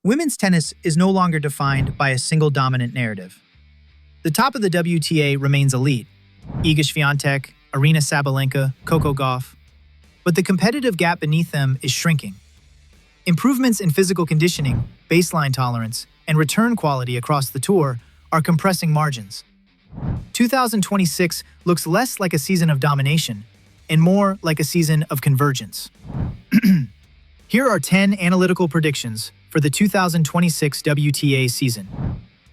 Women's tennis is no longer defined by a single dominant narrative. The top of the WTA remains elite: Iga Świątek, Aryna Sabalenka, Coco Gauff. But the competitive gap beneath them is shrinking. Improvements in physical conditioning, baseline tolerance, and return quality across the tour are compressing margins. 2026 looks less like a season of domination and more like a season of convergence. Here are 10 analytical predictions for the 2026 WTA season,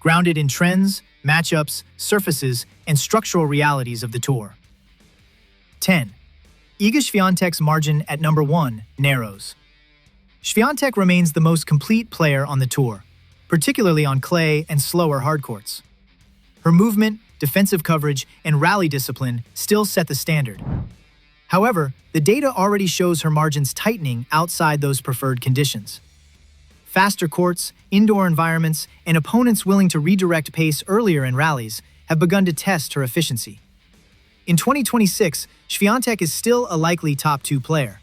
grounded in trends, matchups, surfaces, and structural realities of the tour. 10. Iga Świątek's margin at number 1 narrows. Świątek remains the most complete player on the tour, particularly on clay and slower hardcourts. Her movement, defensive coverage, and rally discipline still set the standard. However, the data already shows her margins tightening outside those preferred conditions. Faster courts, indoor environments, and opponents willing to redirect pace earlier in rallies have begun to test her efficiency. In 2026, Świątek is still a likely top 2 player,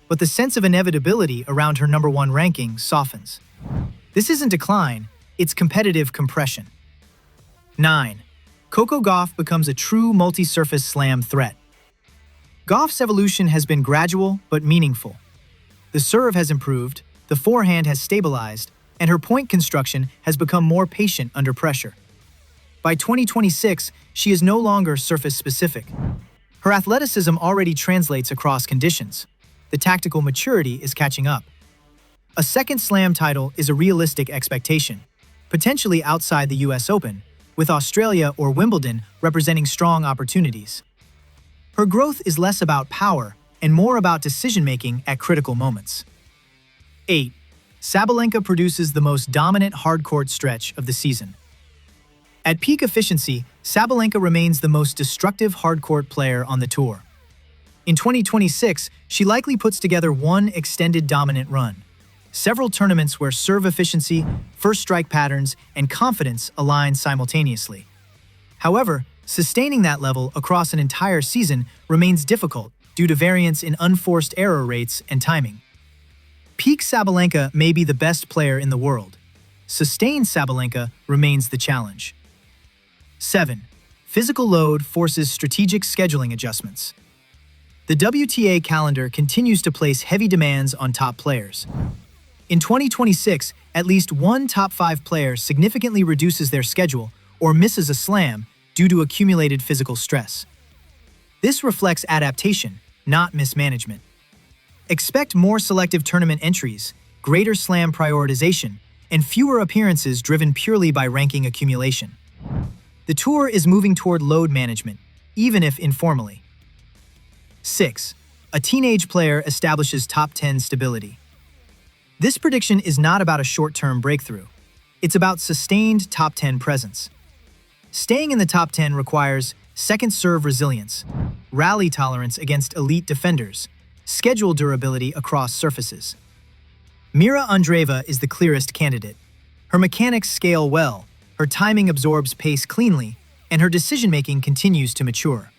but the sense of inevitability around her number 1 ranking softens. This isn't decline, it's competitive compression. 9. Coco Gauff becomes a true multi-surface slam threat. Gauff's evolution has been gradual but meaningful. The serve has improved, the forehand has stabilized, and her point construction has become more patient under pressure. By 2026, she is no longer surface-specific. Her athleticism already translates across conditions. The tactical maturity is catching up. A second slam title is a realistic expectation, potentially outside the US Open, with Australia or Wimbledon representing strong opportunities. Her growth is less about power and more about decision-making at critical moments. 8. Sabalenka produces the most dominant hardcourt stretch of the season. At peak efficiency, Sabalenka remains the most destructive hardcourt player on the tour. In 2026, she likely puts together one extended dominant run. Several tournaments where serve efficiency, first strike patterns, and confidence align simultaneously. However, sustaining that level across an entire season remains difficult due to variance in unforced error rates and timing. Peak Sabalenka may be the best player in the world. Sustained Sabalenka remains the challenge. 7. Physical load forces strategic scheduling adjustments. The WTA calendar continues to place heavy demands on top players. In 2026, at least one top 5 player significantly reduces their schedule or misses a slam due to accumulated physical stress. This reflects adaptation, not mismanagement. Expect more selective tournament entries, greater slam prioritization, and fewer appearances driven purely by ranking accumulation. The tour is moving toward load management, even if informally. 6. A teenage player establishes top 10 stability. This prediction is not about a short-term breakthrough. It's about sustained top 10 presence. Staying in the top 10 requires second serve resilience, rally tolerance against elite defenders, schedule durability across surfaces. Mirra Andreeva is the clearest candidate. Her mechanics scale well, her timing absorbs pace cleanly, and her decision-making continues to mature.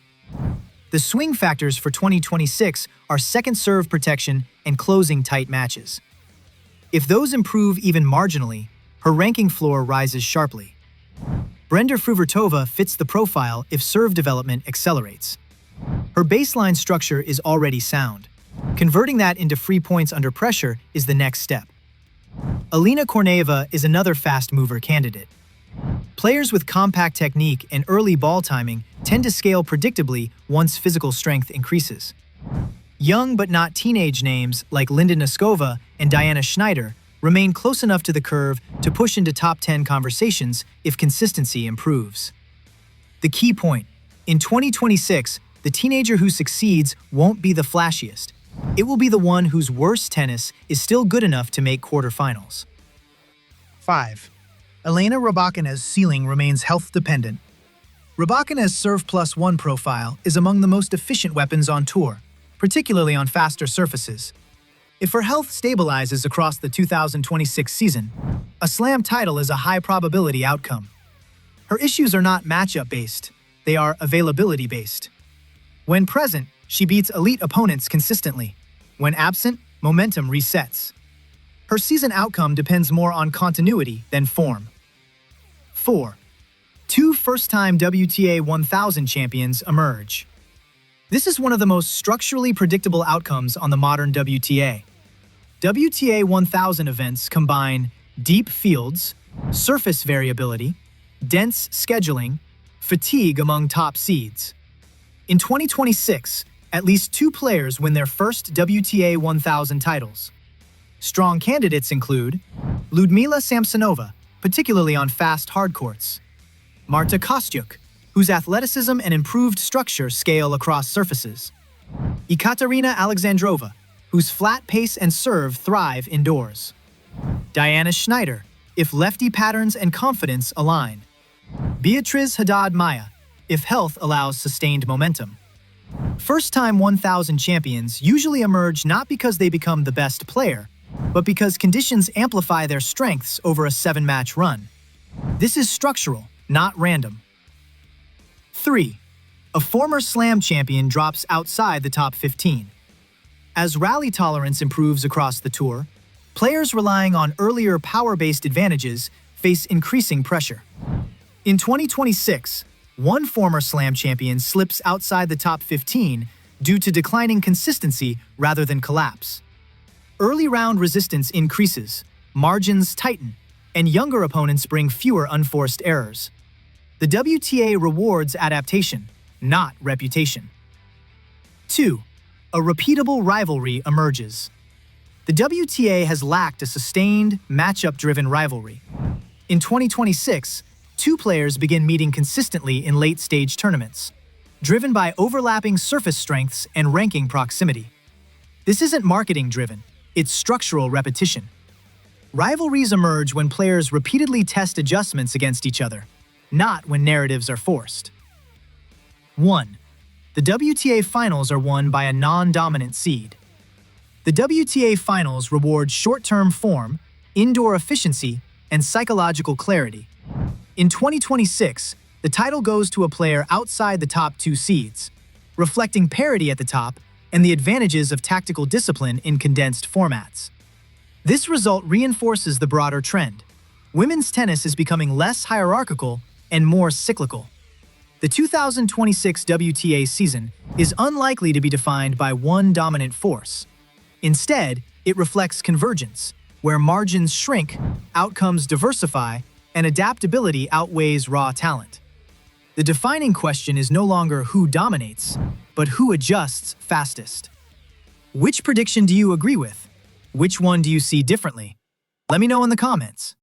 The swing factors for 2026 are second serve protection and closing tight matches. If those improve even marginally, her ranking floor rises sharply. Brenda Fruhvirtova fits the profile if serve development accelerates. Her baseline structure is already sound. Converting that into free points under pressure is the next step. Elena Korneeva is another fast mover candidate. Players with compact technique and early ball timing tend to scale predictably once physical strength increases. Young but not teenage names like Linda Noskova and Diana Schneider remain close enough to the curve to push into top 10 conversations if consistency improves. The key point: in 2026, the teenager who succeeds won't be the flashiest. It will be the one whose worst tennis is still good enough to make quarterfinals. 5. Elena Rybakina's ceiling remains health-dependent. Rybakina's serve plus 1 profile is among the most efficient weapons on tour, particularly on faster surfaces. If her health stabilizes across the 2026 season, a slam title is a high-probability outcome. Her issues are not matchup-based, they are availability-based. When present, she beats elite opponents consistently. When absent, momentum resets. her season outcome depends more on continuity than form. 4. Two first-time WTA 1000 champions emerge. This is one of the most structurally predictable outcomes on the modern WTA. WTA 1000 events combine deep fields, surface variability, dense scheduling, fatigue among top seeds. In 2026, at least 2 players win their first WTA 1000 titles. Strong candidates include Ludmila Samsonova, particularly on fast hard courts; Marta Kostyuk, whose athleticism and improved structure scale across surfaces; Ekaterina Alexandrova, whose flat pace and serve thrive indoors; Diana Schneider, if lefty patterns and confidence align; Beatriz Haddad Maia, if health allows sustained momentum. First-time 1000 champions usually emerge not because they become the best player, but because conditions amplify their strengths over a 7-match run. This is structural, not random. 3. A former Slam champion drops outside the top 15. As rally tolerance improves across the tour, players relying on earlier power-based advantages face increasing pressure. In 2026, one former Slam champion slips outside the top 15 due to declining consistency rather than collapse. Early round resistance increases, margins tighten, and younger opponents bring fewer unforced errors. The WTA rewards adaptation, not reputation. 2. A repeatable rivalry emerges. The WTA has lacked a sustained, matchup-driven rivalry. In 2026, 2 players begin meeting consistently in late-stage tournaments, driven by overlapping surface strengths and ranking proximity. This isn't marketing-driven, it's structural repetition. Rivalries emerge when players repeatedly test adjustments against each other, not when narratives are forced. 1. The WTA Finals are won by a non-dominant seed. The WTA Finals reward short-term form, indoor efficiency, and psychological clarity. In 2026, the title goes to a player outside the top 2 seeds, reflecting parity at the top and the advantages of tactical discipline in condensed formats. This result reinforces the broader trend. Women's tennis is becoming less hierarchical and more cyclical. The 2026 WTA season is unlikely to be defined by one dominant force. Instead, it reflects convergence, where margins shrink, outcomes diversify, and adaptability outweighs raw talent. The defining question is no longer who dominates, but who adjusts fastest. Which prediction do you agree with? Which one do you see differently? Let me know in the comments.